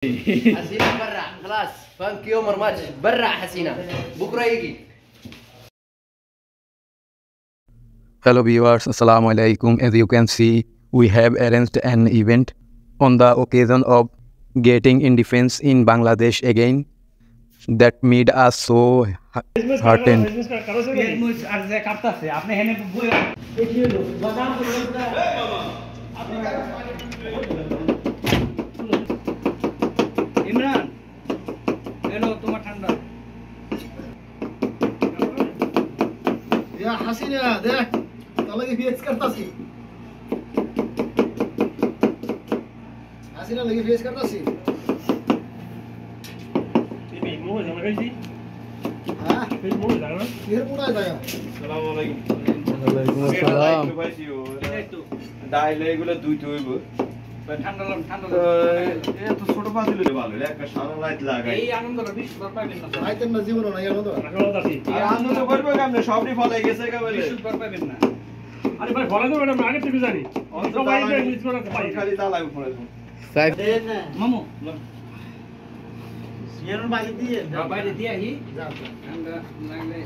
حسينة برا خلاص ثانك يو مر ماتش برا حسينة بكره يجي. Hello viewers, Assalamu alaikum. As you can see, we have arranged an event on the occasion of getting independence in Bangladesh again. That made us so heartened. Imran এলো তোমার ঠান্ডা يا حسينة ده طلعي في اسكرتاسي حسينة لقي في اسكرتاسي তুমি মোজ আমার কাছে ها في মোজ জানো غير পুরাই যায় আসসালামু আলাইকুম। ওয়ালাইকুম আসসালাম। ডাইলে এগুলো দুইটা হইব। ঠান্ডা ঠান্ডা এত ছোট পাতিল ভালো একটা সারা লাইট লাগাই। এই আনন্দটা বেশি বার পাবেন না আইতেন না জীবন না জানো তো আর আনন্দ করবে কেমনে সবই ফলাই গেছে কেবল। বেশি বার পাবেন না আরে ভাই বলা দেব আমি আগে থেকে জানি সবাই ইংলিশ বলা পাই খালি তালাই উপরে। Five. মামু ইয়ার বাইরে দিয়ে বাইরে দিয়া হি যা ঠান্ডা লাগলে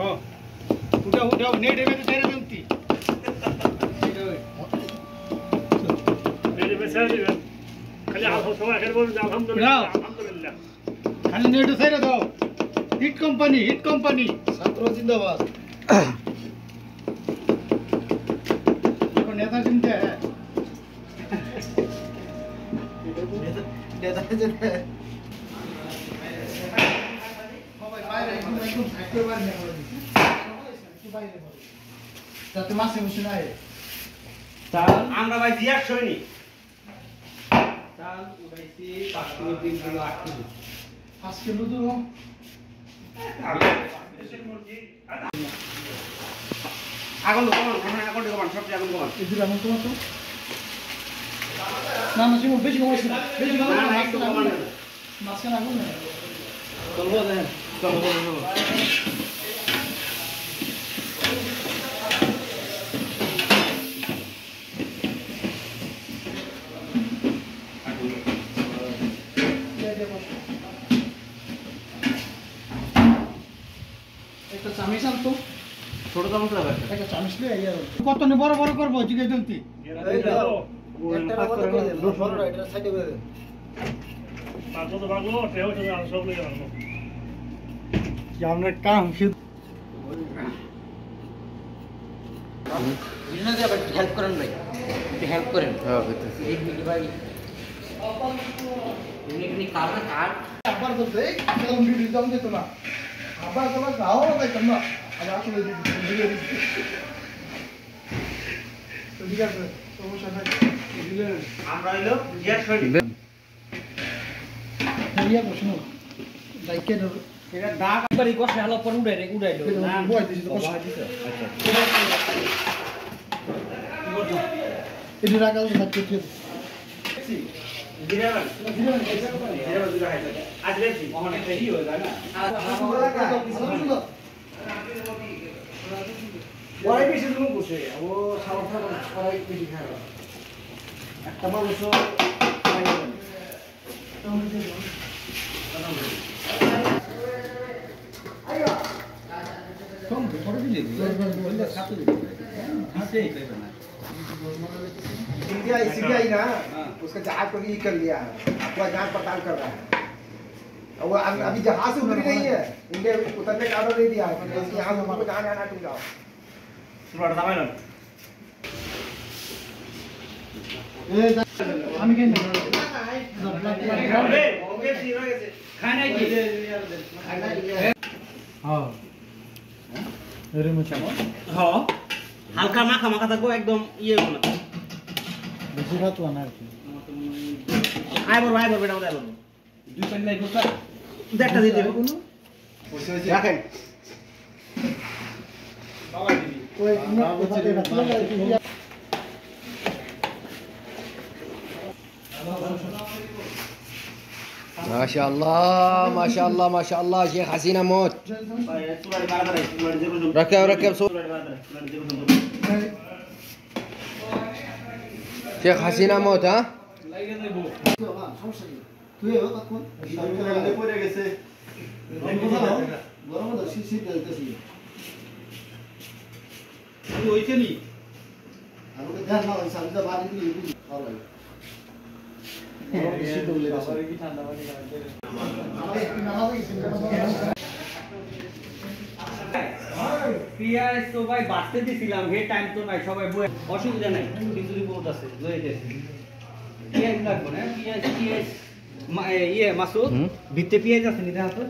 ও উঠাও নেট এমে ছেড়ে দেনতি मेरे में सर खाली आप समझ कर बोल अल्हम्दुलिल्लाह अल्हम्दुलिल्लाह খালি নেট ছেড়ে দাও হিট কোম্পানি ছাত্র জিন্দাবাদ দেখো নেতা চিনতে নেতা চিনতে সবাই বাইরে একদম থাকতে পারে না বাইরে যাতে মাসে বসে না আমরা ভাই জিয়াক সৈনিক চাল উঠাইছি 5 কিলো 3 কিলো 8 কিলো আজকে দুধ আগুন কমান আগুন কমান সব আগুন কমান এদিকে আমি তোমার তো না না তুমি বেশি কমাইছ না বেশি কমাইছ মাঝখানে আগুন না চলবো দেখেন চলবো একটা চামিচ আনতো ছোট চামচ লাগবে একটা চামিচ নিয়ে আইয়া কত নি বড় বড় করব জিগে জলতি একটা বড় করে দেন বড় এটা সাইডে করে দেন पाँचों तो भागो टेबल से सब ले जाओ কি আমরা কাম শুধু বিনা দিয়ে হেল্প করেন ভাই একটু হেল্প করেন এই মিলি ভাই এমনি কাটে কাট আবার বলতে কেমন ভিডিও দাম দিত না আবার তোমার গাও না কেন না আবার আসলে ভিডিও দিতে তো ঠিক আছে সমস্যা নাই আমরা হইলো জিয়াক সৈনিক ইয়া প্রশ্ন লাইকে এটা দাগ একবারই কষ্ট হলো পর উড়াইলো না বয় দিছি তো বয় দিছে আচ্ছা এটি রাখাল তো থাকতে কি জিরাবান জিরাবান দুটো খাইছে আজ দেখছি অনেক রেডি হয়ে যায় না ওরাই বেশি জন্য বসে ও সাহস ওরাই বেশি খায় একটা মানুষ कम थोड़ा भी ले बोलता खाते खाते ही पे बना सीबीआई ना उसका जहाज को ये कर लिया है पूरा जांच पड़ताल कर रहा है और वो अभी जहाज से उतरी नहीं है इंडिया उतरने का ऑर्डर दे दिया है कि यहाँ से हमको जहाँ जाना तुम जाओ तुम्हारा दामाई ना আমি কেন ओके सीरा कैसे खाना की হ্যাঁ এর মধ্যে হ্যাঁ হালকা মাখা মাখা থাকো একদম ইয়ে না বেশি খাতো না আর কি আইবর বেটা আইবর দুই পানি লাইবো স্যার দেখটা দিয়ে দেব কোনো রাখেন বাবা দিবি ওই না माशाल्लाह शेख हसीना मौत रखे रखे শেখ হাসিনা মত হ্যাঁ পড়ে গেছে পিয়াজ তো ভাই বাঁচতে দিছিলাম হে টাইম তো নাই সবাই বই অসুবিধা নাই কিছু রিপোর্ট আছে লইতেছি পিয়াজ লাগবে না পিয়াজ ইয়ে মাসুদ ভিতরে পিয়াজ আছে নি দেখো